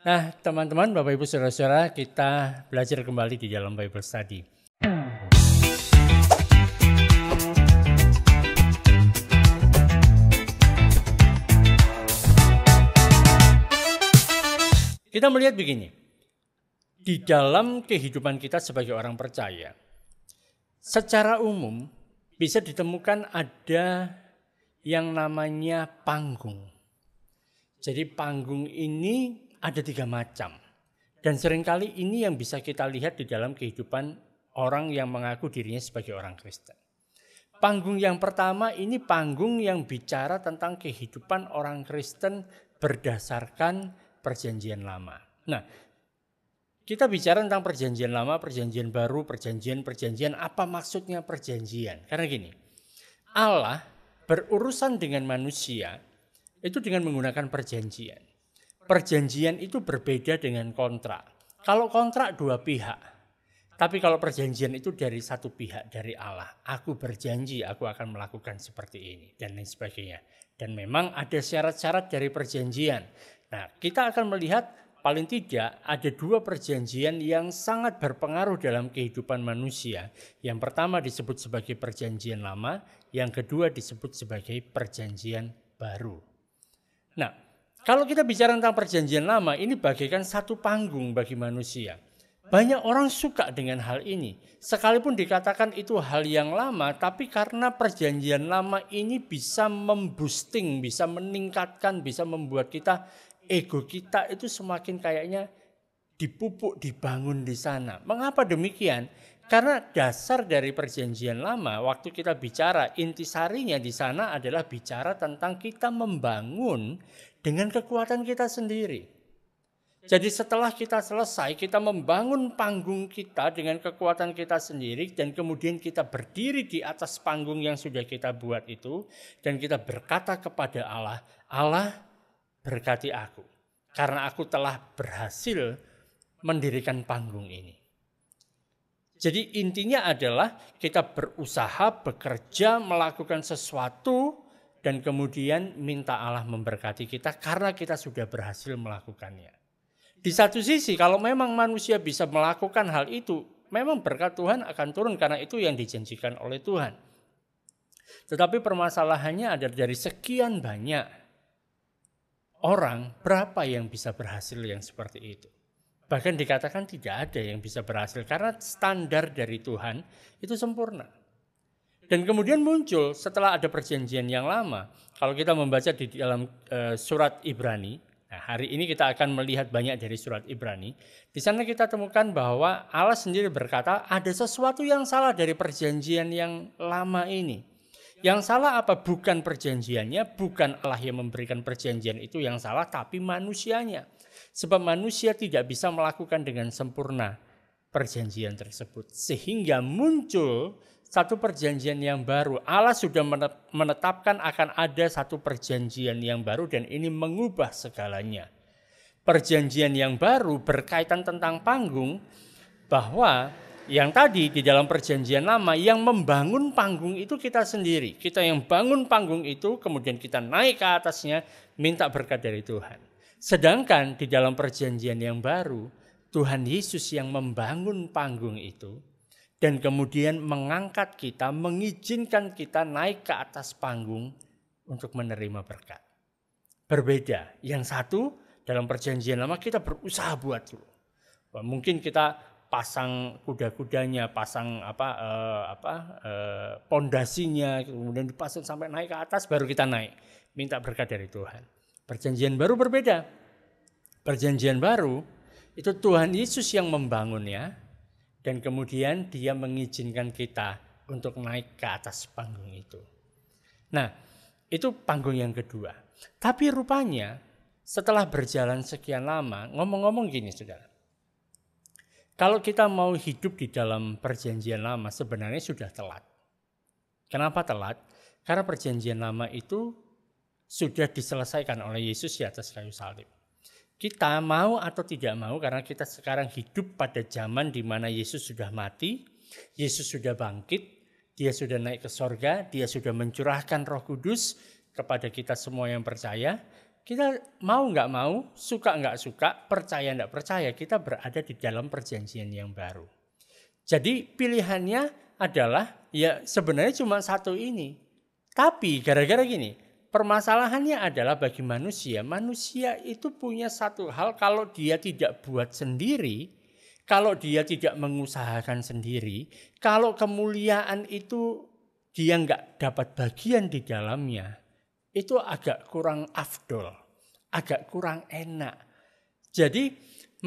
Nah, teman-teman, Bapak Ibu Saudara-saudara, kita belajar kembali di dalam Bible Study. Kita melihat begini, di dalam kehidupan kita sebagai orang percaya, secara umum bisa ditemukan ada yang namanya panggung. Jadi panggung ini ada 3 macam. Dan seringkali ini yang bisa kita lihat di dalam kehidupan orang yang mengaku dirinya sebagai orang Kristen. Panggung yang pertama ini panggung yang bicara tentang kehidupan orang Kristen berdasarkan perjanjian lama. Nah, kita bicara tentang perjanjian lama, perjanjian baru, perjanjian, apa maksudnya perjanjian? Karena gini, Allah berurusan dengan manusia itu dengan menggunakan perjanjian. Perjanjian itu berbeda dengan kontrak. Kalau kontrak 2 pihak, tapi kalau perjanjian itu dari 1 pihak, dari Allah. Aku berjanji aku akan melakukan seperti ini dan lain sebagainya. Dan memang ada syarat-syarat dari perjanjian. Nah, kita akan melihat paling tidak ada 2 perjanjian yang sangat berpengaruh dalam kehidupan manusia. Yang pertama disebut sebagai perjanjian lama, yang kedua disebut sebagai perjanjian baru. Nah, kalau kita bicara tentang perjanjian lama, ini bagaikan satu panggung bagi manusia. Banyak orang suka dengan hal ini. Sekalipun dikatakan itu hal yang lama, tapi karena perjanjian lama ini bisa memboosting, bisa meningkatkan, bisa membuat kita, ego kita itu semakin kayaknya dipupuk, dibangun di sana. Mengapa demikian? Karena dasar dari perjanjian lama, waktu kita bicara, intisarinya di sana adalah bicara tentang kita membangun dengan kekuatan kita sendiri. Jadi setelah kita selesai, kita membangun panggung kita dengan kekuatan kita sendiri, dan kemudian kita berdiri di atas panggung yang sudah kita buat itu, dan kita berkata kepada Allah, Allah berkati aku, karena aku telah berhasil mendirikan panggung ini. Jadi intinya adalah kita berusaha, bekerja, melakukan sesuatu, dan kemudian minta Allah memberkati kita karena kita sudah berhasil melakukannya. Di satu sisi kalau memang manusia bisa melakukan hal itu, memang berkat Tuhan akan turun karena itu yang dijanjikan oleh Tuhan. Tetapi permasalahannya ada dari sekian banyak orang, berapa yang bisa berhasil yang seperti itu. Bahkan dikatakan tidak ada yang bisa berhasil karena standar dari Tuhan itu sempurna. Dan kemudian muncul setelah ada perjanjian yang lama. Kalau kita membaca di dalam surat Ibrani, nah hari ini kita akan melihat banyak dari surat Ibrani. Di sana kita temukan bahwa Allah sendiri berkata ada sesuatu yang salah dari perjanjian yang lama ini. Yang salah apa? Bukan perjanjiannya, bukan Allah yang memberikan perjanjian itu yang salah, tapi manusianya. Sebab manusia tidak bisa melakukan dengan sempurna perjanjian tersebut. Sehingga muncul satu perjanjian yang baru. Allah sudah menetapkan akan ada satu perjanjian yang baru dan ini mengubah segalanya. Perjanjian yang baru berkaitan tentang panggung, bahwa yang tadi di dalam perjanjian lama yang membangun panggung itu kita sendiri. Kita yang bangun panggung itu kemudian kita naik ke atasnya minta berkat dari Tuhan. Sedangkan di dalam perjanjian yang baru Tuhan Yesus yang membangun panggung itu. Dan kemudian mengangkat kita, mengizinkan kita naik ke atas panggung untuk menerima berkat. Berbeda. Yang satu dalam perjanjian lama kita berusaha buat dulu. Mungkin kita pasang kuda-kudanya, pasang pondasinya, kemudian dipasang sampai naik ke atas baru kita naik. Minta berkat dari Tuhan. Perjanjian baru berbeda. Perjanjian baru itu Tuhan Yesus yang membangunnya. Dan kemudian dia mengizinkan kita untuk naik ke atas panggung itu. Nah, itu panggung yang kedua. Tapi rupanya setelah berjalan sekian lama, ngomong-ngomong gini saudara. Kalau kita mau hidup di dalam perjanjian lama sebenarnya sudah telat. Kenapa telat? Karena perjanjian lama itu sudah diselesaikan oleh Yesus di atas kayu salib. Kita mau atau tidak mau karena kita sekarang hidup pada zaman di mana Yesus sudah mati, Yesus sudah bangkit, dia sudah naik ke sorga, dia sudah mencurahkan Roh Kudus kepada kita semua yang percaya. kita mau nggak mau, suka nggak suka, percaya nggak percaya, kita berada di dalam perjanjian yang baru. Jadi pilihannya adalah ya sebenarnya cuma satu ini. Tapi gara-gara gini, permasalahannya adalah bagi manusia itu punya satu hal, kalau dia tidak buat sendiri, kalau dia tidak mengusahakan sendiri, kalau kemuliaan itu dia nggak dapat bagian di dalamnya, itu agak kurang afdol, agak kurang enak. Jadi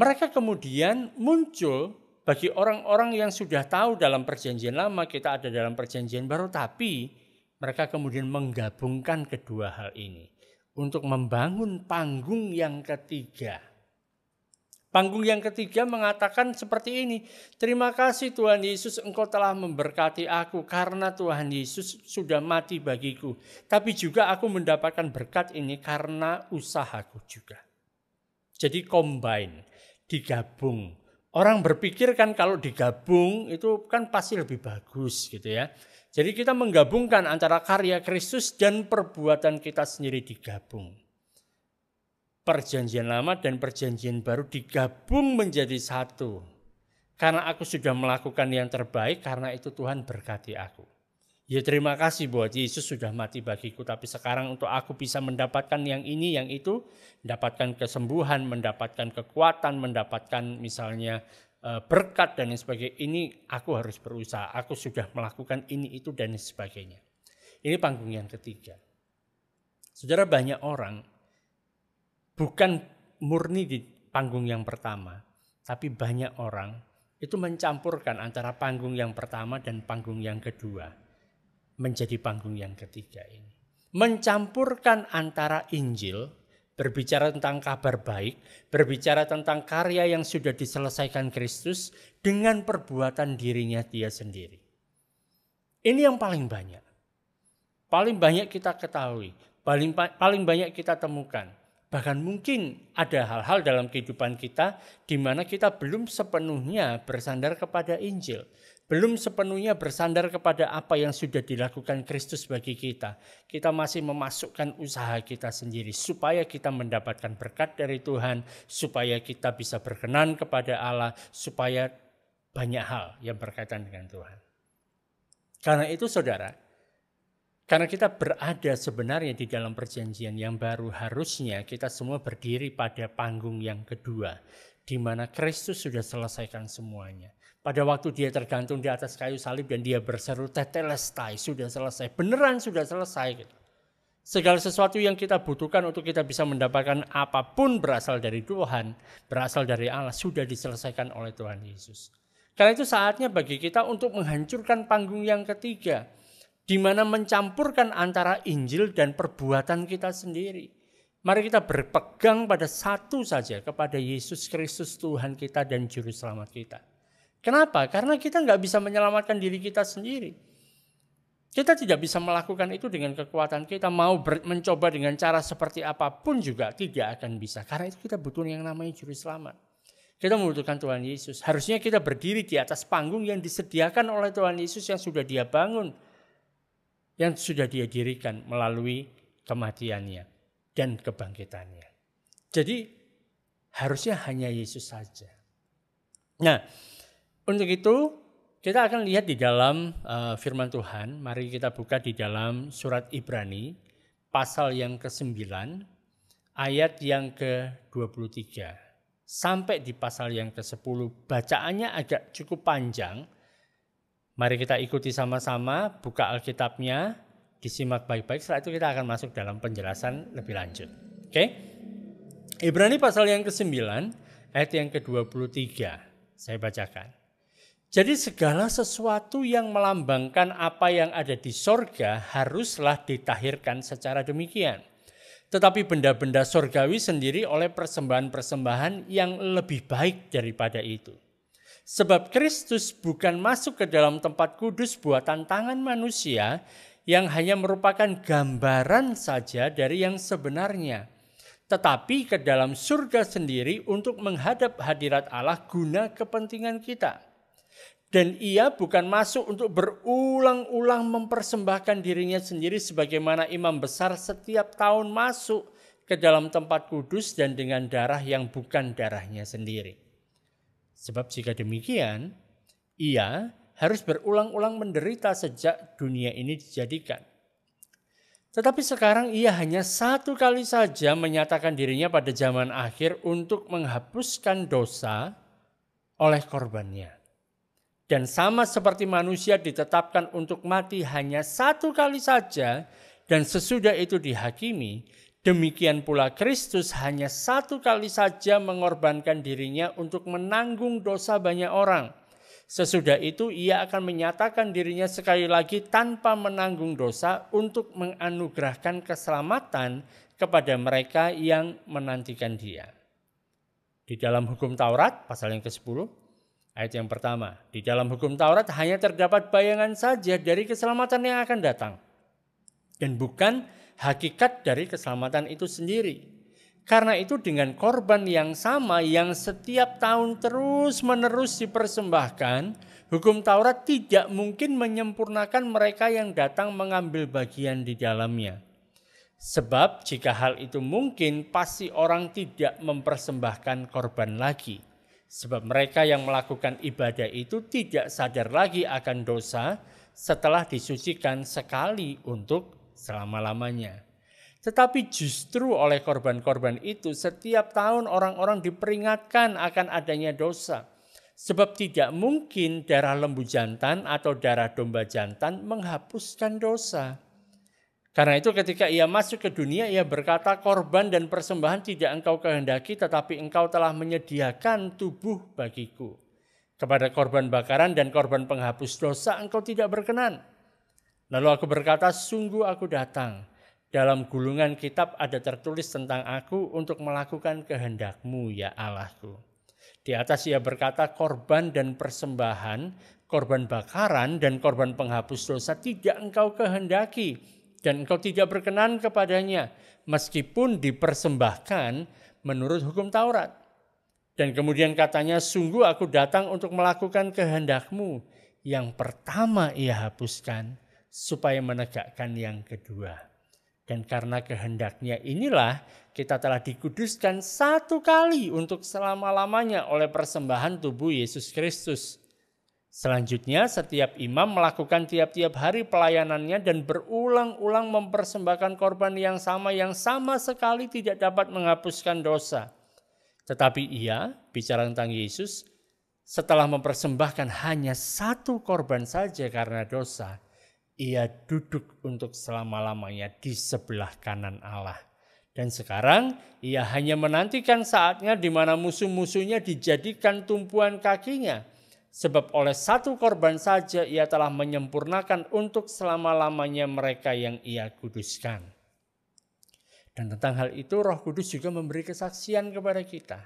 mereka kemudian muncul bagi orang-orang yang sudah tahu dalam perjanjian lama, kita ada dalam perjanjian baru, tapi mereka kemudian menggabungkan kedua hal ini untuk membangun panggung yang ketiga. Panggung yang ketiga mengatakan seperti ini, terima kasih Tuhan Yesus, Engkau telah memberkati aku karena Tuhan Yesus sudah mati bagiku. Tapi juga aku mendapatkan berkat ini karena usahaku juga. Jadi combine, digabung. Orang berpikir kan kalau digabung itu kan pasti lebih bagus gitu ya. Jadi kita menggabungkan antara karya Kristus dan perbuatan kita sendiri digabung. Perjanjian lama dan perjanjian baru digabung menjadi satu. Karena aku sudah melakukan yang terbaik, karena itu Tuhan berkati aku. Ya terima kasih buat Yesus sudah mati bagiku, tapi sekarang untuk aku bisa mendapatkan yang ini, yang itu, mendapatkan kesembuhan, mendapatkan kekuatan, mendapatkan misalnya berkat dan sebagainya. Ini aku harus berusaha, aku sudah melakukan ini, itu dan sebagainya. Ini panggung yang ketiga. Saudara, banyak orang bukan murni di panggung yang pertama, tapi banyak orang itu mencampurkan antara panggung yang pertama dan panggung yang kedua menjadi panggung yang ketiga ini. Mencampurkan antara Injil, berbicara tentang kabar baik, berbicara tentang karya yang sudah diselesaikan Kristus dengan perbuatan dirinya dia sendiri. Ini yang paling banyak. Paling banyak kita ketahui, paling banyak kita temukan. Bahkan mungkin ada hal-hal dalam kehidupan kita di mana kita belum sepenuhnya bersandar kepada Injil. Belum sepenuhnya bersandar kepada apa yang sudah dilakukan Kristus bagi kita. Kita masih memasukkan usaha kita sendiri supaya kita mendapatkan berkat dari Tuhan. Supaya kita bisa berkenan kepada Allah. Supaya banyak hal yang berkaitan dengan Tuhan. Karena itu saudara, karena kita berada sebenarnya di dalam perjanjian yang baru, harusnya kita semua berdiri pada panggung yang kedua, di mana Kristus sudah selesaikan semuanya. Pada waktu dia tergantung di atas kayu salib dan dia berseru tetelestai, sudah selesai, beneran sudah selesai. Segala sesuatu yang kita butuhkan untuk kita bisa mendapatkan apapun berasal dari Tuhan, berasal dari Allah, sudah diselesaikan oleh Tuhan Yesus. Karena itu saatnya bagi kita untuk menghancurkan panggung yang ketiga, di mana mencampurkan antara Injil dan perbuatan kita sendiri. Mari kita berpegang pada satu saja, kepada Yesus Kristus Tuhan kita dan Juru Selamat kita. Kenapa? Karena kita nggak bisa menyelamatkan diri kita sendiri. Kita tidak bisa melakukan itu dengan kekuatan kita. Mau mencoba dengan cara seperti apapun juga tidak akan bisa. Karena itu kita butuh yang namanya Juru Selamat. Kita membutuhkan Tuhan Yesus. Harusnya kita berdiri di atas panggung yang disediakan oleh Tuhan Yesus yang sudah dia bangun, yang sudah dia dirikan melalui kematiannya dan kebangkitannya. Jadi harusnya hanya Yesus saja. Nah, untuk itu kita akan lihat di dalam firman Tuhan. Mari kita buka di dalam surat Ibrani pasal yang ke-9 ayat yang ke-23 sampai di pasal yang ke-10. Bacaannya agak cukup panjang. Mari kita ikuti sama-sama, buka Alkitabnya, disimak baik-baik. Setelah itu kita akan masuk dalam penjelasan lebih lanjut. Oke? Ibrani pasal yang ke-9, ayat yang ke-23. Saya bacakan. Jadi segala sesuatu yang melambangkan apa yang ada di sorga haruslah ditahirkan secara demikian. Tetapi benda-benda sorgawi sendiri oleh persembahan-persembahan yang lebih baik daripada itu. Sebab Kristus bukan masuk ke dalam tempat kudus buatan tangan manusia yang hanya merupakan gambaran saja dari yang sebenarnya, tetapi ke dalam surga sendiri untuk menghadap hadirat Allah guna kepentingan kita. Dan ia bukan masuk untuk berulang-ulang mempersembahkan dirinya sendiri sebagaimana imam besar setiap tahun masuk ke dalam tempat kudus dan dengan darah yang bukan darahnya sendiri. Sebab jika demikian, ia harus berulang-ulang menderita sejak dunia ini dijadikan. Tetapi sekarang ia hanya satu kali saja menyatakan dirinya pada zaman akhir untuk menghapuskan dosa oleh korbannya. Dan sama seperti manusia ditetapkan untuk mati hanya satu kali saja dan sesudah itu dihakimi, demikian pula Kristus hanya satu kali saja mengorbankan dirinya untuk menanggung dosa banyak orang. Sesudah itu ia akan menyatakan dirinya sekali lagi tanpa menanggung dosa untuk menganugerahkan keselamatan kepada mereka yang menantikan dia. Di dalam hukum Taurat, pasal yang ke-10, ayat yang pertama. Di dalam hukum Taurat hanya terdapat bayangan saja dari keselamatan yang akan datang. Dan bukan hakikat dari keselamatan itu sendiri. Karena itu dengan korban yang sama yang setiap tahun terus-menerus dipersembahkan, hukum Taurat tidak mungkin menyempurnakan mereka yang datang mengambil bagian di dalamnya. Sebab jika hal itu mungkin, pasti orang tidak mempersembahkan korban lagi. Sebab mereka yang melakukan ibadah itu tidak sadar lagi akan dosa setelah disucikan sekali untuk selama-lamanya. Tetapi justru oleh korban-korban itu setiap tahun orang-orang diperingatkan akan adanya dosa. Sebab tidak mungkin darah lembu jantan atau darah domba jantan menghapuskan dosa. Karena itu ketika ia masuk ke dunia, ia berkata, korban dan persembahan tidak engkau kehendaki, tetapi engkau telah menyediakan tubuh bagiku. Kepada korban bakaran dan korban penghapus dosa engkau tidak berkenan. Lalu aku berkata, sungguh aku datang. Dalam gulungan kitab ada tertulis tentang aku untuk melakukan kehendak-Mu ya Allahku. Di atas ia berkata, korban dan persembahan, korban bakaran dan korban penghapus dosa tidak engkau kehendaki. Dan engkau tidak berkenan kepadanya, meskipun dipersembahkan menurut hukum Taurat. Dan kemudian katanya, sungguh aku datang untuk melakukan kehendak-Mu. Yang pertama ia hapuskan, supaya menegakkan yang kedua. Dan karena kehendaknya inilah kita telah dikuduskan satu kali untuk selama-lamanya oleh persembahan tubuh Yesus Kristus. Selanjutnya setiap imam melakukan tiap-tiap hari pelayanannya dan berulang-ulang mempersembahkan korban yang sama sekali tidak dapat menghapuskan dosa. Tetapi ia, bicara tentang Yesus, setelah mempersembahkan hanya satu korban saja karena dosa, ia duduk untuk selama-lamanya di sebelah kanan Allah. Dan sekarang ia hanya menantikan saatnya di mana musuh-musuhnya dijadikan tumpuan kakinya. Sebab oleh satu korban saja ia telah menyempurnakan untuk selama-lamanya mereka yang ia kuduskan. Dan tentang hal itu Roh Kudus juga memberi kesaksian kepada kita.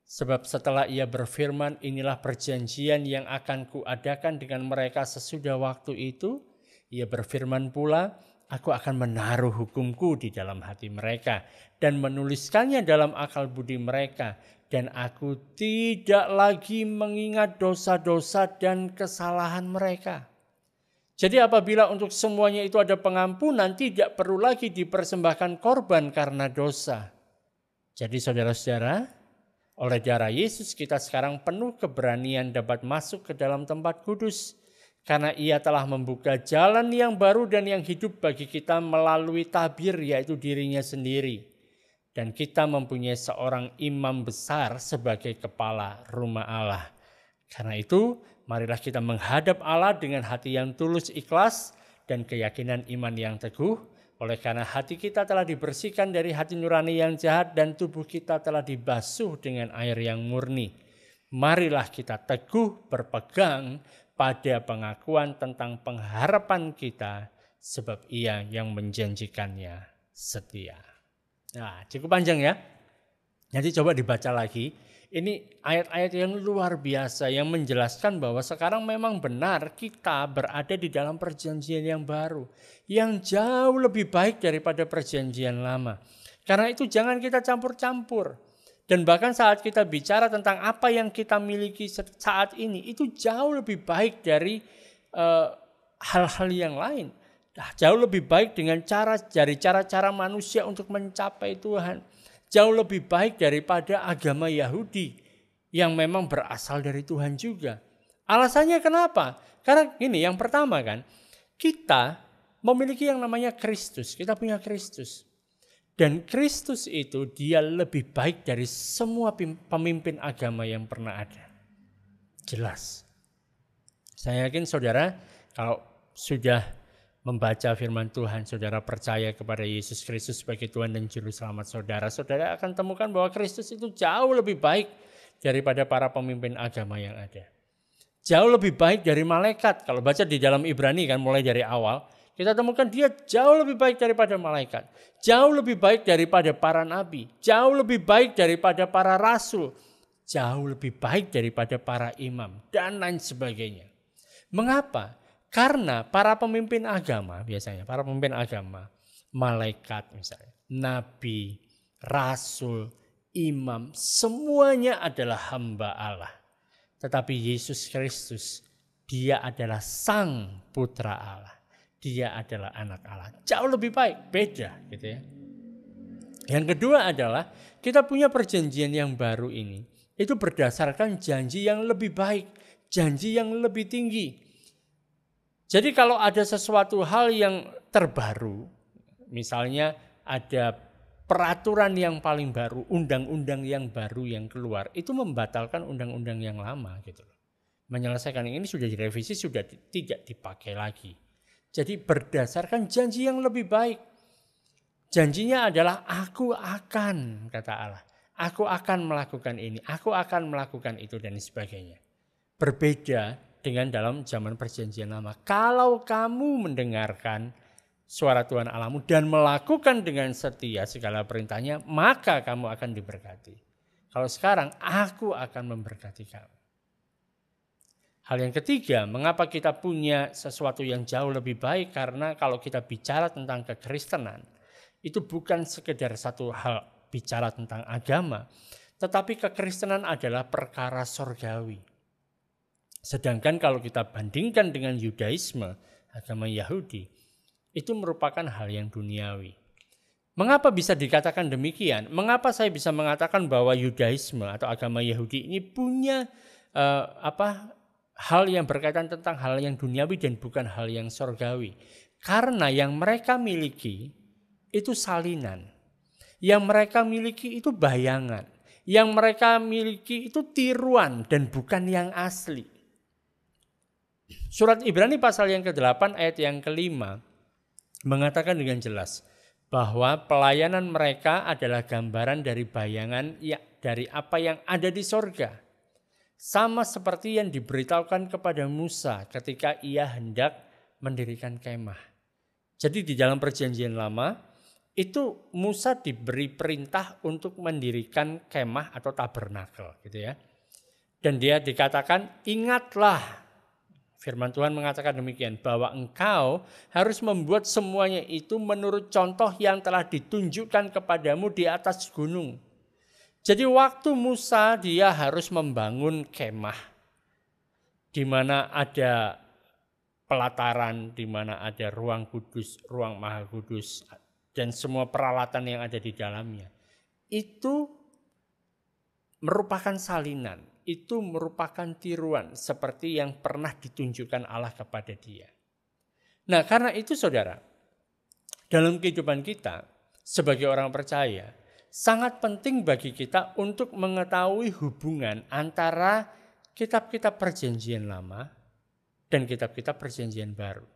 Sebab setelah ia berfirman, inilah perjanjian yang akan kuadakan dengan mereka sesudah waktu itu. Ia berfirman pula, aku akan menaruh hukumku di dalam hati mereka dan menuliskannya dalam akal budi mereka. Dan aku tidak lagi mengingat dosa-dosa dan kesalahan mereka. Jadi apabila untuk semuanya itu ada pengampunan, tidak perlu lagi dipersembahkan korban karena dosa. Jadi saudara-saudara, oleh darah Yesus kita sekarang penuh keberanian dapat masuk ke dalam tempat kudus. Karena ia telah membuka jalan yang baru dan yang hidup bagi kita melalui tabir, yaitu dirinya sendiri. Dan kita mempunyai seorang imam besar sebagai kepala rumah Allah. Karena itu, marilah kita menghadap Allah dengan hati yang tulus ikhlas dan keyakinan iman yang teguh. Oleh karena hati kita telah dibersihkan dari hati nurani yang jahat dan tubuh kita telah dibasuh dengan air yang murni. Marilah kita teguh berpegang pada pengakuan tentang pengharapan kita, sebab ia yang menjanjikannya setia. Nah, cukup panjang ya. Nanti coba dibaca lagi. Ini ayat-ayat yang luar biasa yang menjelaskan bahwa sekarang memang benar kita berada di dalam perjanjian yang baru. Yang jauh lebih baik daripada perjanjian lama. Karena itu jangan kita campur-campur. Dan bahkan saat kita bicara tentang apa yang kita miliki saat ini, itu jauh lebih baik dari hal-hal yang lain. Jauh lebih baik dari cara-cara manusia untuk mencapai Tuhan. Jauh lebih baik daripada agama Yahudi yang memang berasal dari Tuhan juga. Alasannya kenapa? Karena ini yang pertama kan, kita memiliki yang namanya Kristus. Kita punya Kristus. Dan Kristus itu dia lebih baik dari semua pemimpin agama yang pernah ada. Jelas. Saya yakin saudara kalau sudah membaca firman Tuhan, saudara percaya kepada Yesus Kristus sebagai Tuhan dan Juru Selamat saudara, saudara akan temukan bahwa Kristus itu jauh lebih baik daripada para pemimpin agama yang ada. Jauh lebih baik dari malaikat. Kalau baca di dalam Ibrani kan mulai dari awal, kita temukan dia jauh lebih baik daripada malaikat. Jauh lebih baik daripada para nabi. Jauh lebih baik daripada para rasul. Jauh lebih baik daripada para imam dan lain sebagainya. Mengapa? Karena para pemimpin agama biasanya, para pemimpin agama, malaikat misalnya, nabi, rasul, imam, semuanya adalah hamba Allah. Tetapi Yesus Kristus, dia adalah Sang Putra Allah. Dia adalah anak Allah. Jauh lebih baik, beda gitu ya. Yang kedua adalah kita punya perjanjian yang baru ini. Itu berdasarkan janji yang lebih baik, janji yang lebih tinggi. Jadi kalau ada sesuatu hal yang terbaru, misalnya ada peraturan yang paling baru, undang-undang yang baru yang keluar, itu membatalkan undang-undang yang lama gitu loh. Menyelesaikan ini sudah direvisi, sudah tidak dipakai lagi. Jadi berdasarkan janji yang lebih baik. Janjinya adalah aku akan, kata Allah. Aku akan melakukan ini, aku akan melakukan itu dan sebagainya. Berbeda dengan dalam zaman perjanjian lama. Kalau kamu mendengarkan suara Tuhan Allahmu dan melakukan dengan setia segala perintahnya, maka kamu akan diberkati. Kalau sekarang, aku akan memberkati kamu. Hal yang ketiga, mengapa kita punya sesuatu yang jauh lebih baik? Karena kalau kita bicara tentang kekristenan, itu bukan sekedar satu hal bicara tentang agama, tetapi kekristenan adalah perkara sorgawi. Sedangkan kalau kita bandingkan dengan Yudaisme, agama Yahudi, itu merupakan hal yang duniawi. Mengapa bisa dikatakan demikian? Mengapa saya bisa mengatakan bahwa Yudaisme atau agama Yahudi ini punya hal yang berkaitan tentang hal yang duniawi dan bukan hal yang sorgawi? Karena yang mereka miliki itu salinan. Yang mereka miliki itu bayangan. Yang mereka miliki itu tiruan dan bukan yang asli. Surat Ibrani pasal yang ke-8 ayat yang ke-5 mengatakan dengan jelas bahwa pelayanan mereka adalah gambaran dari bayangan dari apa yang ada di sorga. Sama seperti yang diberitahukan kepada Musa ketika ia hendak mendirikan kemah. Jadi di dalam perjanjian lama itu Musa diberi perintah untuk mendirikan kemah atau tabernakel gitu ya. Dan dia dikatakan ingatlah. Firman Tuhan mengatakan demikian, bahwa engkau harus membuat semuanya itu menurut contoh yang telah ditunjukkan kepadamu di atas gunung. Jadi waktu Musa dia harus membangun kemah, di mana ada pelataran, di mana ada ruang kudus, ruang maha kudus, dan semua peralatan yang ada di dalamnya. Itu merupakan salinan. Itu merupakan tiruan seperti yang pernah ditunjukkan Allah kepada dia. Nah karena itu saudara, dalam kehidupan kita sebagai orang percaya, sangat penting bagi kita untuk mengetahui hubungan antara kitab-kitab perjanjian lama dan kitab-kitab perjanjian baru.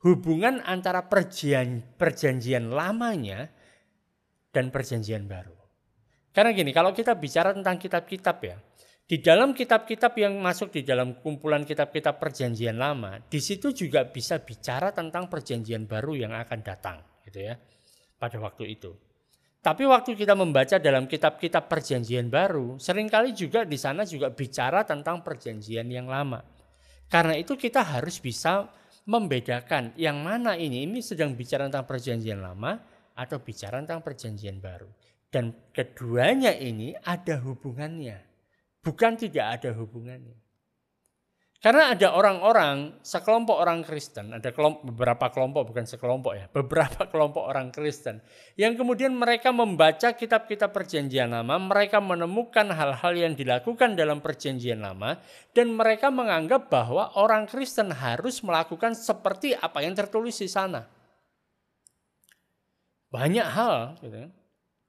Hubungan antara perjanjian lamanya dan perjanjian baru. Karena gini, kalau kita bicara tentang kitab-kitab ya, di dalam kitab-kitab yang masuk di dalam kumpulan kitab-kitab perjanjian lama, di situ juga bisa bicara tentang perjanjian baru yang akan datang, gitu ya, pada waktu itu. Tapi waktu kita membaca dalam kitab-kitab perjanjian baru, seringkali juga di sana juga bicara tentang perjanjian yang lama. Karena itu kita harus bisa membedakan yang mana ini sedang bicara tentang perjanjian lama atau bicara tentang perjanjian baru. Dan keduanya ini ada hubungannya. Bukan tidak ada hubungannya. Karena ada orang-orang, sekelompok orang Kristen, ada beberapa kelompok, bukan sekelompok ya, beberapa kelompok orang Kristen, yang kemudian mereka membaca kitab-kitab perjanjian lama, mereka menemukan hal-hal yang dilakukan dalam perjanjian lama, dan mereka menganggap bahwa orang Kristen harus melakukan seperti apa yang tertulis di sana. Banyak hal, gitu.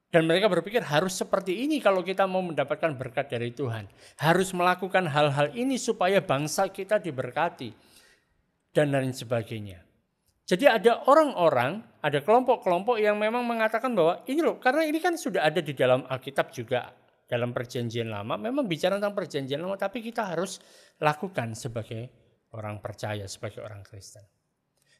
Dan mereka berpikir harus seperti ini kalau kita mau mendapatkan berkat dari Tuhan. Harus melakukan hal-hal ini supaya bangsa kita diberkati. Dan lain sebagainya. Jadi ada orang-orang, ada kelompok-kelompok yang memang mengatakan bahwa ini loh, karena ini kan sudah ada di dalam Alkitab juga. Dalam perjanjian lama, memang bicara tentang perjanjian lama, tapi kita harus lakukan sebagai orang percaya, sebagai orang Kristen.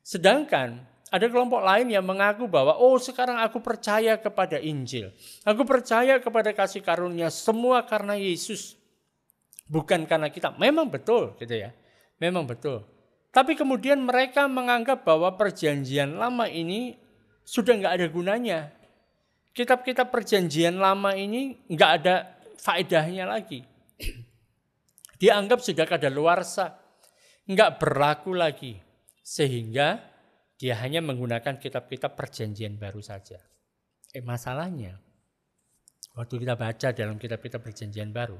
Sedangkan ada kelompok lain yang mengaku bahwa sekarang aku percaya kepada Injil. Aku percaya kepada kasih karunia semua karena Yesus. Bukan karena kita. Memang betul gitu ya. Memang betul. Tapi kemudian mereka menganggap bahwa perjanjian lama ini sudah nggak ada gunanya. Kitab-kitab perjanjian lama ini nggak ada faedahnya lagi. Dianggap sudah kadaluarsa. Nggak berlaku lagi. Sehingga dia hanya menggunakan kitab-kitab perjanjian baru saja. Masalahnya, waktu kita baca dalam kitab-kitab perjanjian baru,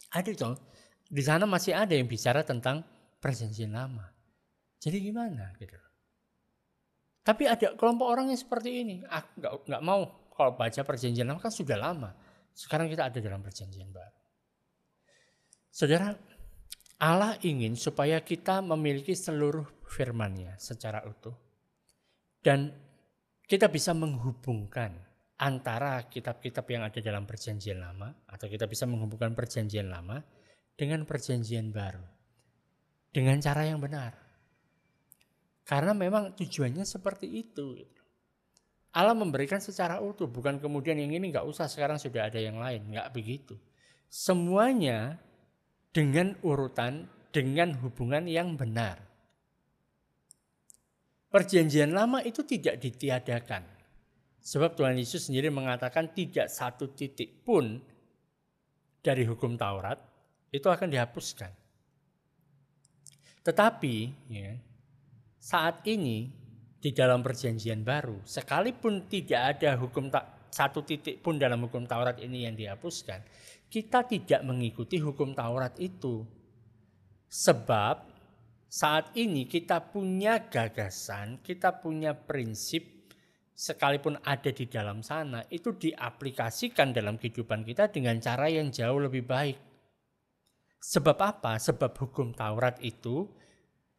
ada dong, di sana masih ada yang bicara tentang perjanjian lama. Jadi gimana gitu? Tapi ada kelompok orang yang seperti ini. Aku nggak mau kalau baca perjanjian lama kan sudah lama. Sekarang kita ada dalam perjanjian baru. Saudara, Allah ingin supaya kita memiliki seluruh firman-Nya secara utuh. Dan kita bisa menghubungkan antara kitab-kitab yang ada dalam perjanjian lama, atau kita bisa menghubungkan perjanjian lama dengan perjanjian baru. Dengan cara yang benar. Karena memang tujuannya seperti itu. Allah memberikan secara utuh, bukan kemudian yang ini gak usah, sekarang sudah ada yang lain. Gak begitu. Semuanya dengan urutan, dengan hubungan yang benar. Perjanjian lama itu tidak ditiadakan. Sebab Tuhan Yesus sendiri mengatakan tidak satu titik pun dari hukum Taurat itu akan dihapuskan. Tetapi saat ini di dalam perjanjian baru, sekalipun tidak ada satu titik pun dalam hukum Taurat ini yang dihapuskan, kita tidak mengikuti hukum Taurat itu. Sebab saat ini kita punya gagasan, kita punya prinsip, sekalipun ada di dalam sana, itu diaplikasikan dalam kehidupan kita dengan cara yang jauh lebih baik. Sebab apa? Sebab hukum Taurat itu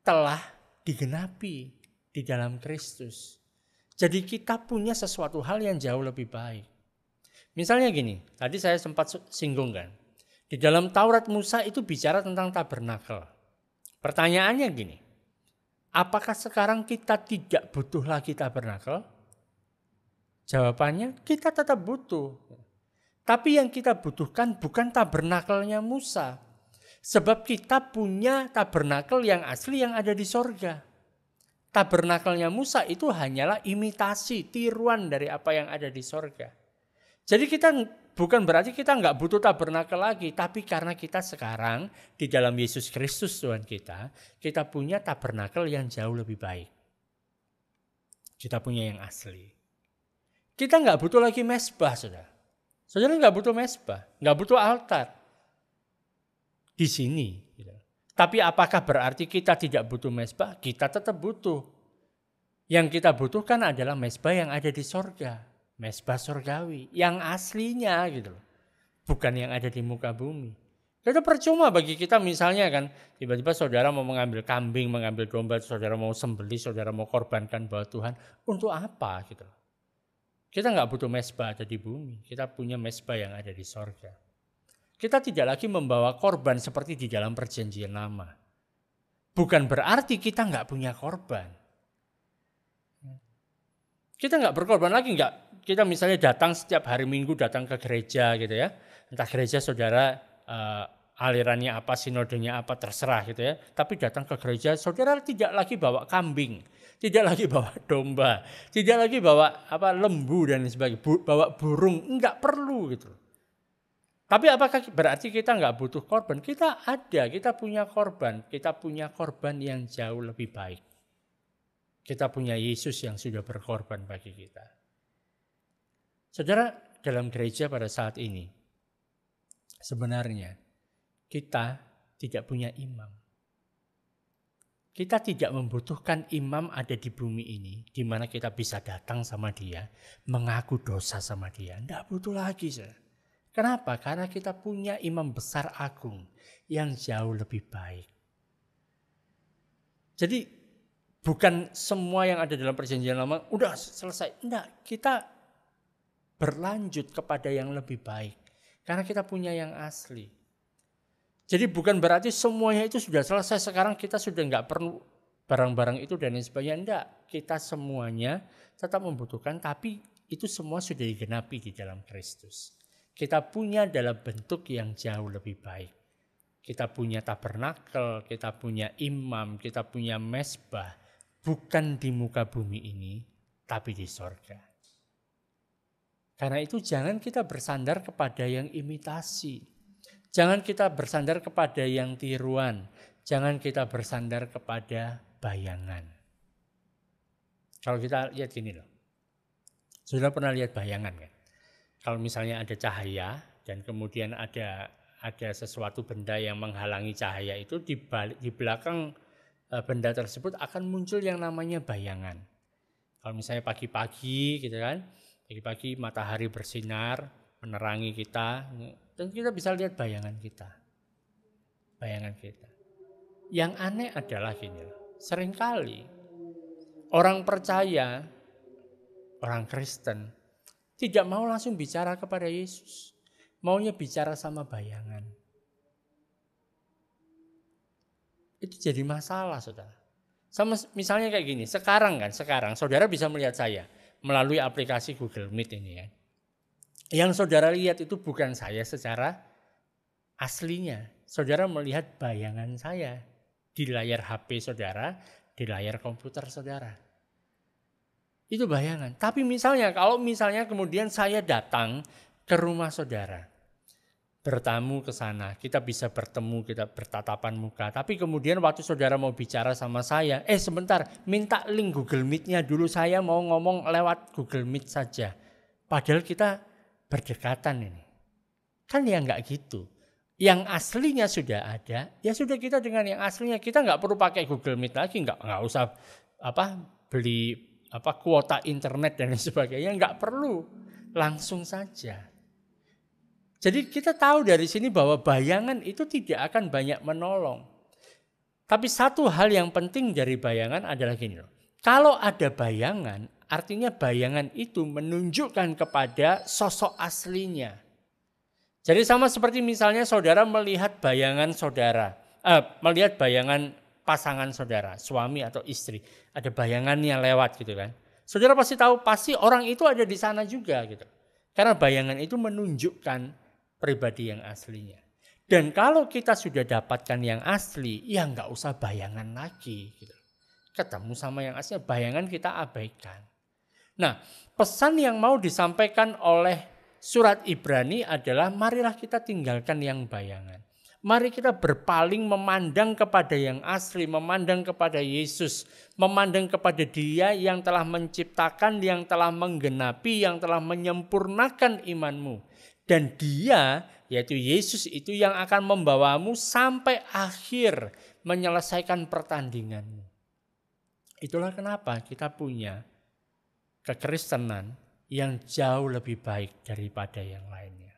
telah digenapi di dalam Kristus. Jadi kita punya sesuatu hal yang jauh lebih baik. Misalnya gini, tadi saya sempat singgung kan. Di dalam Taurat Musa itu bicara tentang tabernakel. Pertanyaannya gini, apakah sekarang kita tidak butuh lagi tabernakel? Jawabannya kita tetap butuh. Tapi yang kita butuhkan bukan tabernakelnya Musa. Sebab kita punya tabernakel yang asli yang ada di sorga. Tabernakelnya Musa itu hanyalah imitasi, tiruan dari apa yang ada di sorga. Jadi kita bukan berarti kita nggak butuh tabernakel lagi, tapi karena kita sekarang di dalam Yesus Kristus Tuhan kita punya tabernakel yang jauh lebih baik. Kita punya yang asli. Kita nggak butuh lagi mezbah, saudara. Saudara nggak butuh mezbah, nggak butuh altar di sini. Tapi apakah berarti kita tidak butuh mezbah? Kita tetap butuh. Yang kita butuhkan adalah mezbah yang ada di sorga. Mezbah sorgawi yang aslinya gitu loh. Bukan yang ada di muka bumi. Itu percuma bagi kita misalnya kan, tiba-tiba saudara mau mengambil kambing, mengambil domba, saudara mau sembelih, saudara mau korbankan buat Tuhan. Untuk apa gitu loh. Kita nggak butuh mezbah ada di bumi. Kita punya mezbah yang ada di sorga. Kita tidak lagi membawa korban seperti di dalam perjanjian lama. Bukan berarti kita nggak punya korban. Kita nggak berkorban lagi, nggak. Kita misalnya datang setiap hari Minggu datang ke gereja gitu ya. Entah gereja saudara alirannya apa, sinodenya apa, terserah gitu ya. Tapi datang ke gereja saudara tidak lagi bawa kambing, tidak lagi bawa domba, tidak lagi bawa lembu dan sebagainya, bawa burung, enggak perlu gitu. Tapi apakah berarti kita nggak butuh korban? Kita ada, kita punya korban. Kita punya korban yang jauh lebih baik. Kita punya Yesus yang sudah berkorban bagi kita. Saudara, dalam gereja pada saat ini, sebenarnya kita tidak punya imam. Kita tidak membutuhkan imam ada di bumi ini, di mana kita bisa datang sama dia, mengaku dosa sama dia. Tidak butuh lagi, saudara. Kenapa? Karena kita punya imam besar agung yang jauh lebih baik. Jadi bukan semua yang ada dalam perjanjian lama udah selesai. Enggak, kita berlanjut kepada yang lebih baik. Karena kita punya yang asli. Jadi bukan berarti semuanya itu sudah selesai. Sekarang kita sudah enggak perlu barang-barang itu dan lain sebagainya. Enggak, kita semuanya tetap membutuhkan. Tapi itu semua sudah digenapi di dalam Kristus. Kita punya dalam bentuk yang jauh lebih baik. Kita punya tabernakel, kita punya imam, kita punya mezbah. Bukan di muka bumi ini, tapi di sorga. Karena itu jangan kita bersandar kepada yang imitasi. Jangan kita bersandar kepada yang tiruan. Jangan kita bersandar kepada bayangan. Kalau kita lihat gini loh. Sudah pernah lihat bayangan kan? Kalau misalnya ada cahaya dan kemudian ada sesuatu benda yang menghalangi cahaya itu, di belakang benda tersebut akan muncul yang namanya bayangan. Kalau misalnya pagi-pagi gitu kan, pagi-pagi matahari bersinar menerangi kita dan kita bisa lihat bayangan kita. Bayangan kita. Yang aneh adalah gini, seringkali orang percaya, orang Kristen tidak mau langsung bicara kepada Yesus. Maunya bicara sama bayangan. Itu jadi masalah, saudara. Sama misalnya kayak gini, sekarang saudara bisa melihat saya melalui aplikasi Google Meet ini ya. Yang saudara lihat itu bukan saya secara aslinya. Saudara melihat bayangan saya di layar HP saudara, di layar komputer saudara. Itu bayangan. Tapi kalau misalnya kemudian saya datang ke rumah saudara, bertamu ke sana, kita bisa bertemu, kita bertatapan muka. Tapi kemudian waktu saudara mau bicara sama saya, sebentar, minta link Google Meet-nya dulu, saya mau ngomong lewat Google Meet saja. Padahal kita berdekatan ini. Kan ya enggak gitu. Yang aslinya sudah ada, ya sudah kita dengan yang aslinya. Kita enggak perlu pakai Google Meet lagi, enggak usah beli kuota internet dan sebagainya, enggak perlu. Langsung saja. Jadi kita tahu dari sini bahwa bayangan itu tidak akan banyak menolong. Tapi satu hal yang penting dari bayangan adalah gini loh. Kalau ada bayangan, artinya bayangan itu menunjukkan kepada sosok aslinya. Jadi sama seperti misalnya saudara melihat bayangan saudara, melihat bayangan pasangan saudara, suami atau istri, ada bayangannya lewat gitu kan. Saudara pasti tahu, pasti orang itu ada di sana juga gitu. Karena bayangan itu menunjukkan pribadi yang aslinya. Dan kalau kita sudah dapatkan yang asli, ya nggak usah bayangan lagi gitu. Ketemu sama yang asli, bayangan kita abaikan. Nah, pesan yang mau disampaikan oleh surat Ibrani adalah marilah kita tinggalkan yang bayangan. Mari kita berpaling memandang kepada yang asli, memandang kepada Yesus, memandang kepada Dia yang telah menciptakan, yang telah menggenapi, yang telah menyempurnakan imanmu. Dan Dia, yaitu Yesus itu yang akan membawamu sampai akhir menyelesaikan pertandinganmu. Itulah kenapa kita punya kekristenan yang jauh lebih baik daripada yang lainnya.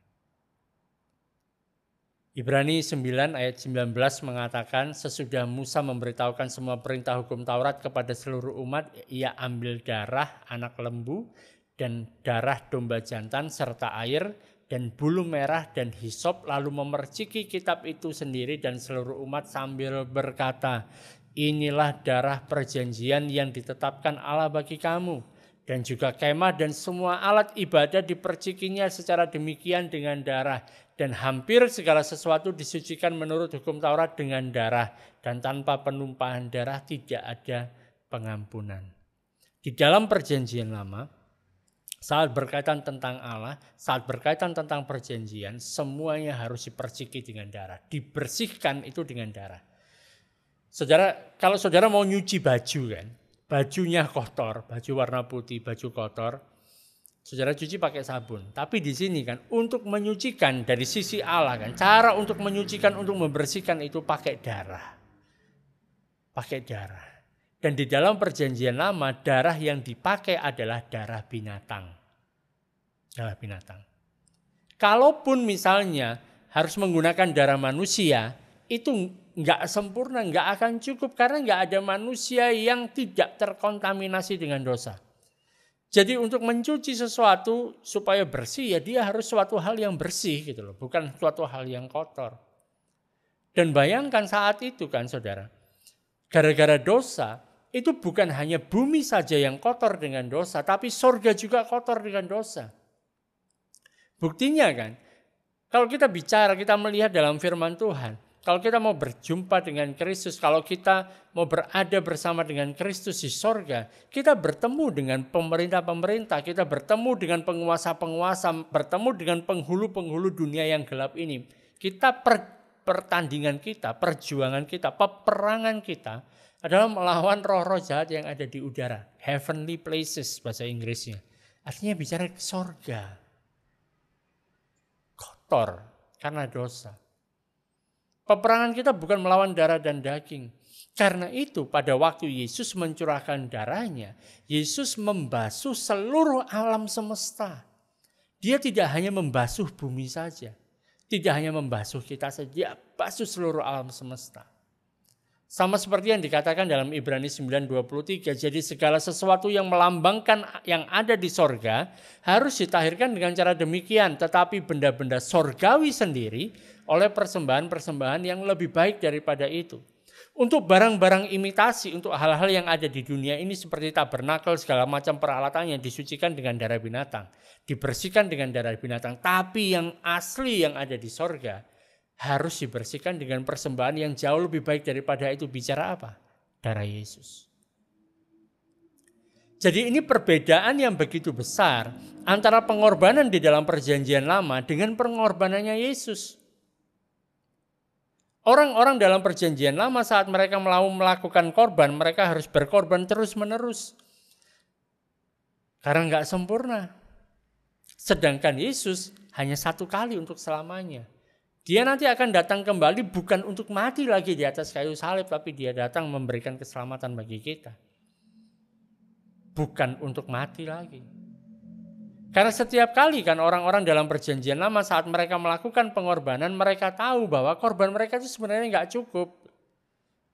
Ibrani 9 ayat 19 mengatakan, sesudah Musa memberitahukan semua perintah hukum Taurat kepada seluruh umat, ia ambil darah anak lembu dan darah domba jantan serta air dan bulu merah dan hisop, lalu memerciki kitab itu sendiri dan seluruh umat sambil berkata, inilah darah perjanjian yang ditetapkan Allah bagi kamu. Dan juga kemah dan semua alat ibadah dipercikinya secara demikian dengan darah. Dan hampir segala sesuatu disucikan menurut hukum Taurat dengan darah. Dan tanpa penumpahan darah tidak ada pengampunan. Di dalam perjanjian lama, Saat berkaitan tentang Allah, saat berkaitan tentang perjanjian, semuanya harus diperciki dengan darah. Dibersihkan itu dengan darah. Saudara, kalau saudara mau nyuci baju kan, bajunya kotor, baju warna putih, baju kotor, saudara cuci pakai sabun. Tapi di sini kan, untuk menyucikan dari sisi Allah kan, cara untuk menyucikan, untuk membersihkan itu pakai darah. Pakai darah. Dan di dalam perjanjian lama, darah yang dipakai adalah darah binatang. Darah binatang. Kalaupun misalnya harus menggunakan darah manusia, itu nggak sempurna, nggak akan cukup. Karena nggak ada manusia yang tidak terkontaminasi dengan dosa. Jadi untuk mencuci sesuatu supaya bersih, ya dia harus suatu hal yang bersih gitu loh. Bukan suatu hal yang kotor. Dan bayangkan saat itu kan saudara, gara-gara dosa, itu bukan hanya bumi saja yang kotor dengan dosa, tapi sorga juga kotor dengan dosa. Buktinya kan, kalau kita bicara, kita melihat dalam firman Tuhan, kalau kita mau berjumpa dengan Kristus, kalau kita mau berada bersama dengan Kristus di sorga, kita bertemu dengan pemerintah-pemerintah, kita bertemu dengan penguasa-penguasa, bertemu dengan penghulu-penghulu dunia yang gelap ini. Kita pertandingan kita, perjuangan kita, peperangan kita adalah melawan roh-roh jahat yang ada di udara. Heavenly places bahasa Inggrisnya. Artinya bicara sorga. Kotor karena dosa. Peperangan kita bukan melawan darah dan daging. Karena itu pada waktu Yesus mencurahkan darahnya, Yesus membasuh seluruh alam semesta. Dia tidak hanya membasuh bumi saja. Tidak hanya membasuh kita saja, dia basuh seluruh alam semesta. Sama seperti yang dikatakan dalam Ibrani 9:23, jadi segala sesuatu yang melambangkan yang ada di sorga harus ditahirkan dengan cara demikian. Tetapi benda-benda sorgawi sendiri oleh persembahan-persembahan yang lebih baik daripada itu. Untuk barang-barang imitasi, untuk hal-hal yang ada di dunia ini seperti tabernakel, segala macam peralatan yang disucikan dengan darah binatang. Dibersihkan dengan darah binatang. Tapi yang asli yang ada di sorga harus dibersihkan dengan persembahan yang jauh lebih baik daripada itu. Bicara apa? Darah Yesus. Jadi ini perbedaan yang begitu besar antara pengorbanan di dalam perjanjian lama dengan pengorbanannya Yesus. Orang-orang dalam perjanjian lama saat mereka mau melakukan korban, mereka harus berkorban terus-menerus. Karena nggak sempurna. Sedangkan Yesus hanya satu kali untuk selamanya. Dia nanti akan datang kembali bukan untuk mati lagi di atas kayu salib, tapi dia datang memberikan keselamatan bagi kita. Bukan untuk mati lagi. Karena setiap kali kan orang-orang dalam perjanjian lama saat mereka melakukan pengorbanan, mereka tahu bahwa korban mereka itu sebenarnya nggak cukup.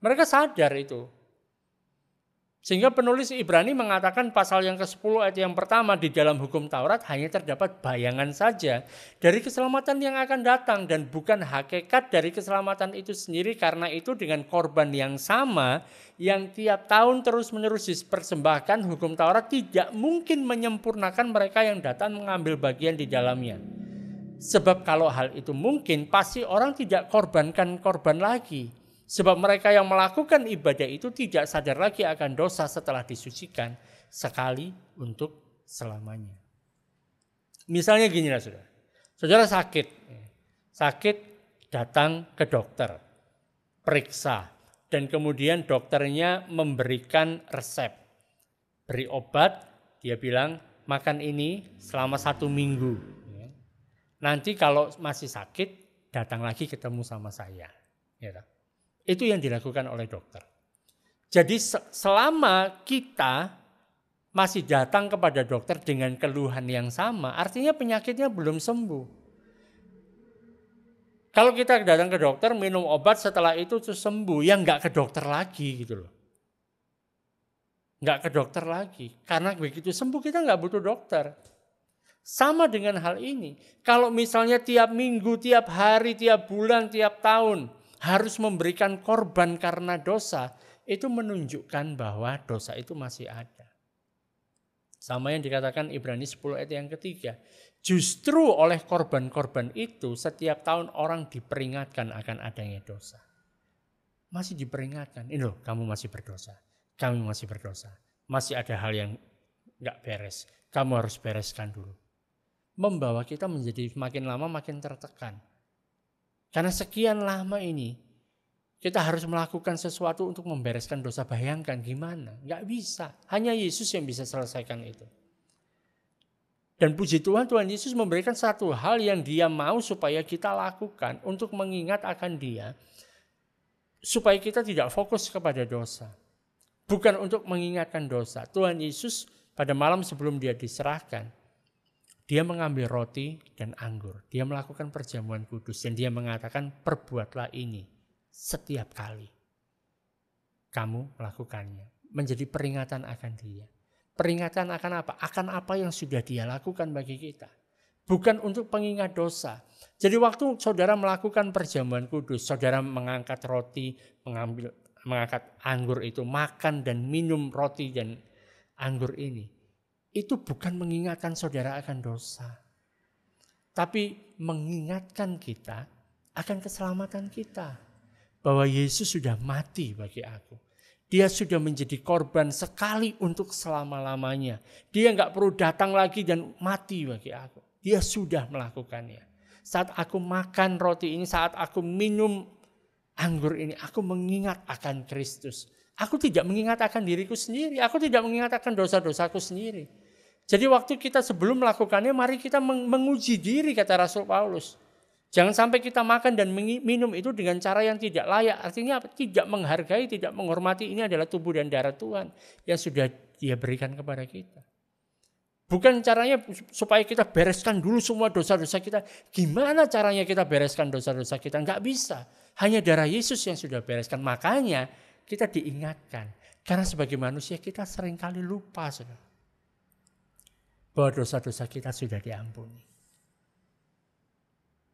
Mereka sadar itu. Sehingga penulis Ibrani mengatakan pasal yang ke-10 ayat yang pertama, di dalam hukum Taurat hanya terdapat bayangan saja dari keselamatan yang akan datang dan bukan hakikat dari keselamatan itu sendiri. Karena itu dengan korban yang sama yang tiap tahun terus-menerus dipersembahkan, hukum Taurat tidak mungkin menyempurnakan mereka yang datang mengambil bagian di dalamnya. Sebab kalau hal itu mungkin, pasti orang tidak korbankan korban lagi. Sebab mereka yang melakukan ibadah itu tidak sadar lagi akan dosa setelah disucikan sekali untuk selamanya. Misalnya gini lah saudara. Saudara sakit datang ke dokter, periksa, dan kemudian dokternya memberikan resep. Beri obat, dia bilang makan ini selama 1 minggu. Nanti kalau masih sakit, datang lagi ketemu sama saya. Ya. Itu yang dilakukan oleh dokter. Jadi selama kita masih datang kepada dokter dengan keluhan yang sama, artinya penyakitnya belum sembuh. Kalau kita datang ke dokter, minum obat, setelah itu sembuh, ya nggak ke dokter lagi gitu loh. Nggak ke dokter lagi. Karena begitu sembuh kita nggak butuh dokter. Sama dengan hal ini. Kalau misalnya tiap minggu, tiap hari, tiap bulan, tiap tahun harus memberikan korban karena dosa, itu menunjukkan bahwa dosa itu masih ada. Sama yang dikatakan Ibrani 10 ayat yang ketiga. Justru oleh korban-korban itu setiap tahun orang diperingatkan akan adanya dosa. Masih diperingatkan, ini loh kamu masih berdosa, kamu masih berdosa. Masih ada hal yang gak beres, kamu harus bereskan dulu. Membawa kita menjadi makin lama makin tertekan. Karena sekian lama ini kita harus melakukan sesuatu untuk membereskan dosa. Bayangkan gimana? Nggak bisa. Hanya Yesus yang bisa selesaikan itu. Dan puji Tuhan, Tuhan Yesus memberikan satu hal yang Dia mau supaya kita lakukan untuk mengingat akan Dia. Supaya kita tidak fokus kepada dosa. Bukan untuk mengingatkan dosa. Tuhan Yesus pada malam sebelum Dia diserahkan, Dia mengambil roti dan anggur. Dia melakukan perjamuan kudus dan Dia mengatakan, perbuatlah ini setiap kali kamu melakukannya. Menjadi peringatan akan Dia. Peringatan akan apa? Akan apa yang sudah Dia lakukan bagi kita. Bukan untuk pengingat dosa. Jadi waktu saudara melakukan perjamuan kudus, saudara mengangkat roti, mengangkat anggur itu, makan dan minum roti dan anggur ini. Itu bukan mengingatkan saudara akan dosa. Tapi mengingatkan kita akan keselamatan kita. Bahwa Yesus sudah mati bagi aku. Dia sudah menjadi korban sekali untuk selama-lamanya. Dia nggak perlu datang lagi dan mati bagi aku. Dia sudah melakukannya. Saat aku makan roti ini, saat aku minum anggur ini, aku mengingat akan Kristus. Aku tidak mengingat akan diriku sendiri. Aku tidak mengingat akan dosa-dosaku sendiri. Jadi waktu kita sebelum melakukannya, mari kita menguji diri, kata Rasul Paulus. Jangan sampai kita makan dan minum itu dengan cara yang tidak layak. Artinya apa? Tidak menghargai, tidak menghormati. Ini adalah tubuh dan darah Tuhan yang sudah Dia berikan kepada kita. Bukan caranya supaya kita bereskan dulu semua dosa-dosa kita. Gimana caranya kita bereskan dosa-dosa kita? Enggak bisa. Hanya darah Yesus yang sudah bereskan. Makanya kita diingatkan. Karena sebagai manusia kita seringkali lupa, saudara, bahwa dosa-dosa kita sudah diampuni.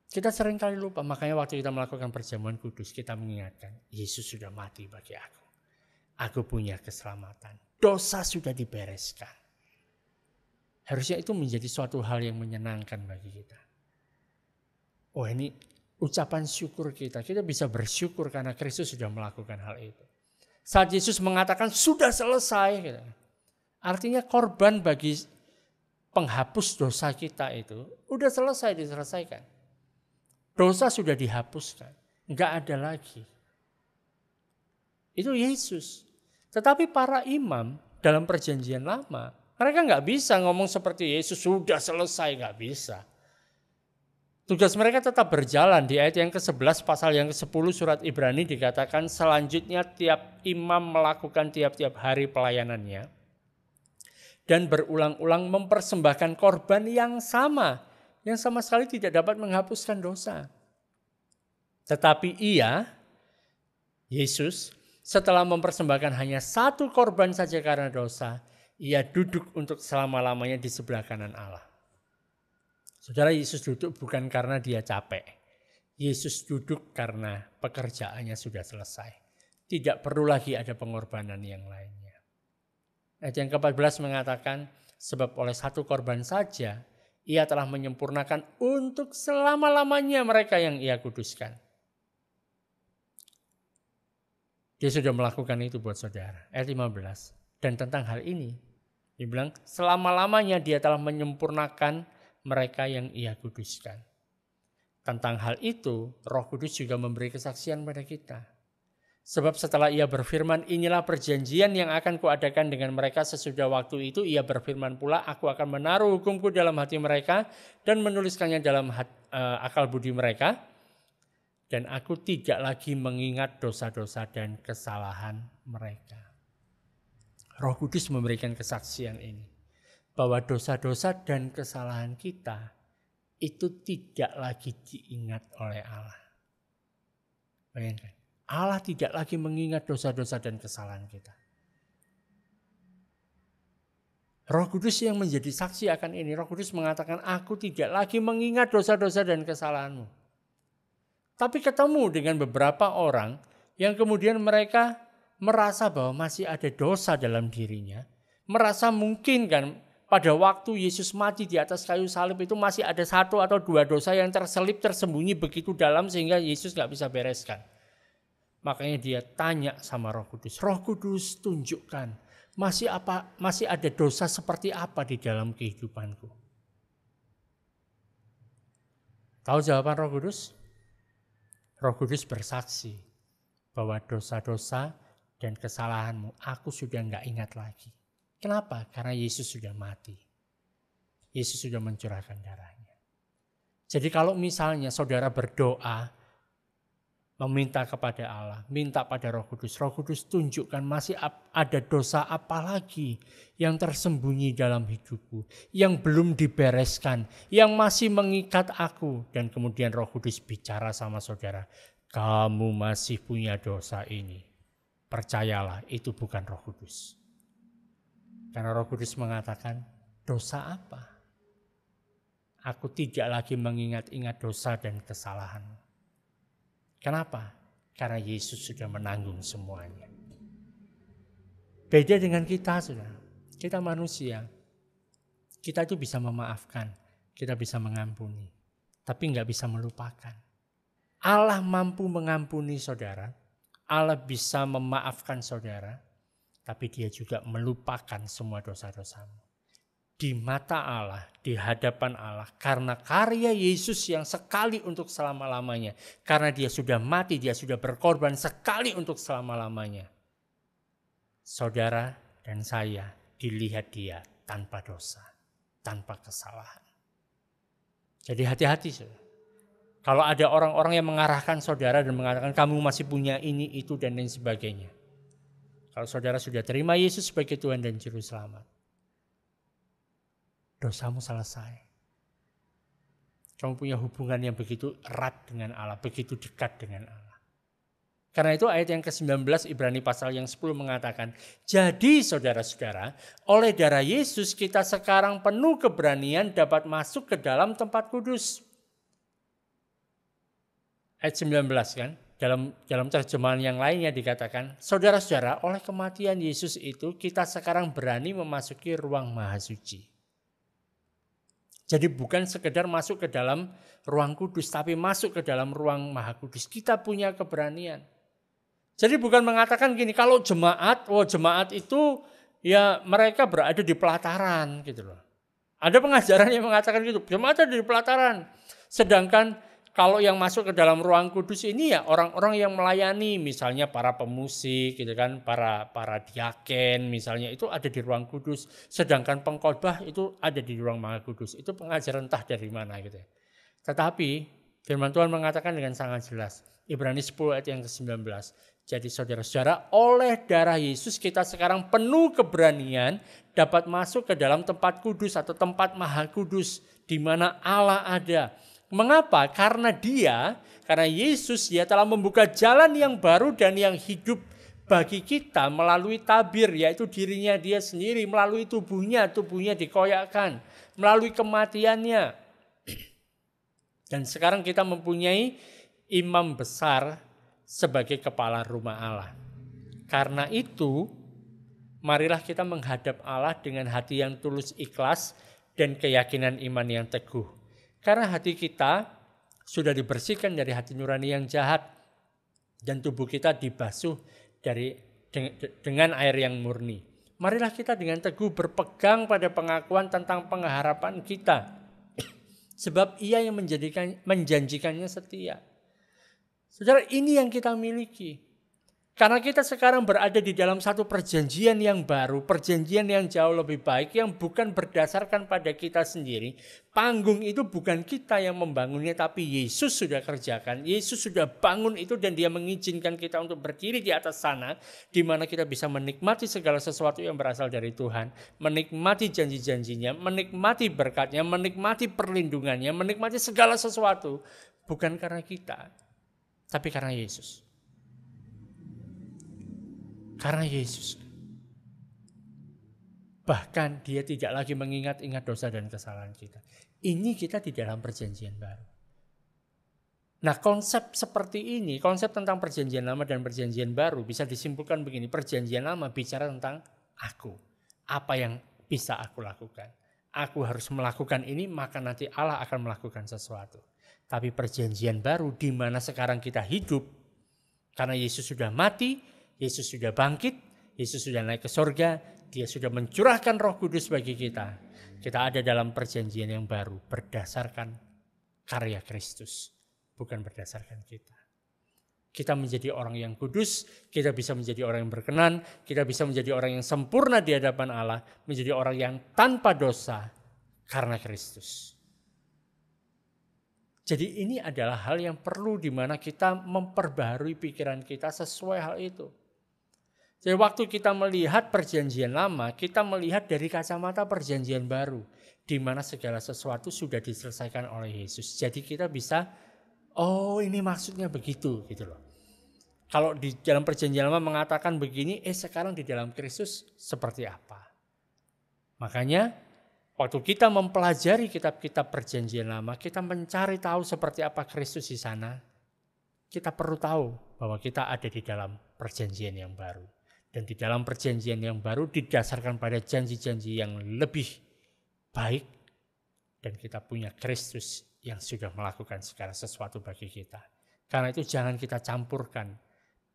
Kita seringkali lupa, makanya waktu kita melakukan perjamuan kudus, kita mengingatkan, Yesus sudah mati bagi aku. Aku punya keselamatan. Dosa sudah dibereskan. Harusnya itu menjadi suatu hal yang menyenangkan bagi kita. Oh, ini ucapan syukur kita. Kita bisa bersyukur karena Kristus sudah melakukan hal itu. Saat Yesus mengatakan sudah selesai, artinya korban bagi penghapus dosa kita itu udah selesai diselesaikan. Dosa sudah dihapuskan, enggak ada lagi. Itu Yesus. Tetapi para imam dalam perjanjian lama, mereka enggak bisa ngomong seperti Yesus sudah selesai, enggak bisa. Tugas mereka tetap berjalan. Di ayat yang ke-11 pasal yang ke-10 surat Ibrani dikatakan selanjutnya tiap imam melakukan tiap-tiap hari pelayanannya dan berulang-ulang mempersembahkan korban yang sama sekali tidak dapat menghapuskan dosa. Tetapi Yesus, setelah mempersembahkan hanya satu korban saja karena dosa, Ia duduk untuk selama-lamanya di sebelah kanan Allah. Saudara, Yesus duduk bukan karena Dia capek. Yesus duduk karena pekerjaannya sudah selesai. Tidak perlu lagi ada pengorbanan yang lainnya. Ayat yang ke-14 mengatakan, sebab oleh satu korban saja, Ia telah menyempurnakan untuk selama-lamanya mereka yang Ia kuduskan. Dia sudah melakukan itu buat saudara. Ayat 15. Dan tentang hal ini, Dia bilang, selama-lamanya Dia telah menyempurnakan mereka yang Ia kuduskan. Tentang hal itu, Roh Kudus juga memberi kesaksian pada kita. Sebab setelah Ia berfirman, inilah perjanjian yang akan kuadakan dengan mereka sesudah waktu itu. Ia berfirman pula, aku akan menaruh hukumku dalam hati mereka dan menuliskannya dalam akal budi mereka. Dan aku tidak lagi mengingat dosa-dosa dan kesalahan mereka. Roh Kudus memberikan kesaksian ini. Bahwa dosa-dosa dan kesalahan kita itu tidak lagi diingat oleh Allah. Bayangkan. Allah tidak lagi mengingat dosa-dosa dan kesalahan kita. Roh Kudus yang menjadi saksi akan ini. Roh Kudus mengatakan, aku tidak lagi mengingat dosa-dosa dan kesalahanmu. Tapi ketemu dengan beberapa orang yang kemudian mereka merasa bahwa masih ada dosa dalam dirinya. Merasa mungkin kan pada waktu Yesus mati di atas kayu salib itu masih ada satu atau dua dosa yang terselip tersembunyi begitu dalam sehingga Yesus gak bisa bereskan. Makanya dia tanya sama Roh Kudus. Roh Kudus tunjukkan masih ada dosa seperti apa di dalam kehidupanku? Tahu jawaban Roh Kudus? Roh Kudus bersaksi bahwa dosa-dosa dan kesalahanmu aku sudah enggak ingat lagi. Kenapa? Karena Yesus sudah mati. Yesus sudah mencurahkan darahnya. Jadi kalau misalnya saudara berdoa, meminta kepada Allah, minta pada Roh Kudus tunjukkan masih ada dosa apa lagi yang tersembunyi dalam hidupku, yang belum dibereskan, yang masih mengikat aku. Dan kemudian Roh Kudus bicara sama saudara, kamu masih punya dosa ini. Percayalah, itu bukan Roh Kudus. Karena Roh Kudus mengatakan, dosa apa? Aku tidak lagi mengingat-ingat dosa dan kesalahan. Kenapa? Karena Yesus sudah menanggung semuanya. Beda dengan kita, saudara. Kita manusia. Kita itu bisa memaafkan. Kita bisa mengampuni. Tapi nggak bisa melupakan. Allah mampu mengampuni saudara. Allah bisa memaafkan saudara. Tapi dia juga melupakan semua dosa-dosamu. Di mata Allah, di hadapan Allah, karena karya Yesus yang sekali untuk selama-lamanya, karena dia sudah mati, dia sudah berkorban sekali untuk selama-lamanya. Saudara dan saya dilihat dia tanpa dosa, tanpa kesalahan. Jadi hati-hati, saudara. Kalau ada orang-orang yang mengarahkan saudara dan mengatakan kamu masih punya ini, itu, dan lain sebagainya. Kalau saudara sudah terima Yesus sebagai Tuhan dan Juru Selamat, dosamu selesai. Kamu punya hubungan yang begitu erat dengan Allah, begitu dekat dengan Allah. Karena itu ayat yang ke-19 Ibrani pasal yang 10 mengatakan, jadi saudara-saudara, oleh darah Yesus kita sekarang penuh keberanian dapat masuk ke dalam tempat kudus. Ayat 19 kan, dalam terjemahan yang lainnya dikatakan, saudara-saudara, oleh kematian Yesus itu kita sekarang berani memasuki ruang maha suci. Jadi bukan sekedar masuk ke dalam ruang kudus, tapi masuk ke dalam ruang maha kudus. Kita punya keberanian. Jadi bukan mengatakan gini, kalau jemaat itu ya mereka berada di pelataran gitu loh. Ada pengajaran yang mengatakan gitu, jemaat ada di pelataran. Sedangkan kalau yang masuk ke dalam ruang kudus ini ya orang-orang yang melayani, misalnya para pemusik gitu kan, para diaken misalnya itu ada di ruang kudus, sedangkan pengkhotbah itu ada di ruang maha kudus. Itu pengajaran entah dari mana gitu ya. Tetapi firman Tuhan mengatakan dengan sangat jelas, Ibrani 10 ayat yang ke-19. Jadi saudara-saudara, oleh darah Yesus kita sekarang penuh keberanian dapat masuk ke dalam tempat kudus atau tempat maha kudus di mana Allah ada. Mengapa? Karena Yesus dia telah membuka jalan yang baru dan yang hidup bagi kita melalui tabir, yaitu dirinya dia sendiri, melalui tubuhnya dikoyakkan, melalui kematiannya. Dan sekarang kita mempunyai imam besar sebagai kepala rumah Allah. Karena itu, marilah kita menghadap Allah dengan hati yang tulus ikhlas dan keyakinan iman yang teguh. Karena hati kita sudah dibersihkan dari hati nurani yang jahat dan tubuh kita dibasuh dengan air yang murni. Marilah kita dengan teguh berpegang pada pengakuan tentang pengharapan kita. Sebab ia yang menjanjikannya setia. Saudara, ini yang kita miliki. Karena kita sekarang berada di dalam satu perjanjian yang baru, perjanjian yang jauh lebih baik, yang bukan berdasarkan pada kita sendiri. Panggung itu bukan kita yang membangunnya, tapi Yesus sudah kerjakan. Yesus sudah bangun itu dan dia mengizinkan kita untuk berdiri di atas sana, di mana kita bisa menikmati segala sesuatu yang berasal dari Tuhan, menikmati janji-janjinya, menikmati berkatnya, menikmati perlindungannya, menikmati segala sesuatu. Bukan karena kita, tapi karena Yesus. Karena Yesus. Bahkan dia tidak lagi mengingat-ingat dosa dan kesalahan kita. Ini kita di dalam perjanjian baru. Nah, konsep seperti ini, konsep tentang perjanjian lama dan perjanjian baru bisa disimpulkan begini. Perjanjian lama bicara tentang aku. Apa yang bisa aku lakukan. Aku harus melakukan ini, maka nanti Allah akan melakukan sesuatu. Tapi perjanjian baru di mana sekarang kita hidup, karena Yesus sudah mati, Yesus sudah bangkit, Yesus sudah naik ke surga, Dia sudah mencurahkan Roh Kudus bagi kita. Kita ada dalam perjanjian yang baru berdasarkan karya Kristus, bukan berdasarkan kita. Kita menjadi orang yang kudus, kita bisa menjadi orang yang berkenan, kita bisa menjadi orang yang sempurna di hadapan Allah, menjadi orang yang tanpa dosa karena Kristus. Jadi ini adalah hal yang perlu di mana kita memperbaharui pikiran kita sesuai hal itu. Jadi waktu kita melihat perjanjian lama, kita melihat dari kacamata perjanjian baru, di mana segala sesuatu sudah diselesaikan oleh Yesus. Jadi kita bisa, oh ini maksudnya begitu gitu loh. Kalau di dalam perjanjian lama mengatakan begini, sekarang di dalam Kristus seperti apa? Makanya waktu kita mempelajari kitab-kitab perjanjian lama, kita mencari tahu seperti apa Kristus di sana, kita perlu tahu bahwa kita ada di dalam perjanjian yang baru. Dan di dalam perjanjian yang baru didasarkan pada janji-janji yang lebih baik. Dan kita punya Kristus yang sudah melakukan segala sesuatu bagi kita. Karena itu jangan kita campurkan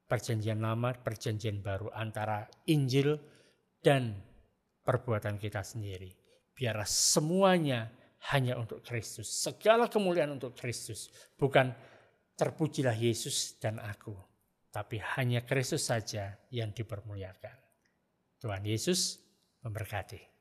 perjanjian lama, perjanjian baru antara Injil dan perbuatan kita sendiri. Biarlah semuanya hanya untuk Kristus. Segala kemuliaan untuk Kristus. Bukan terpujilah Yesus dan aku. Tapi hanya Kristus saja yang dipermuliakan. Tuhan Yesus memberkati.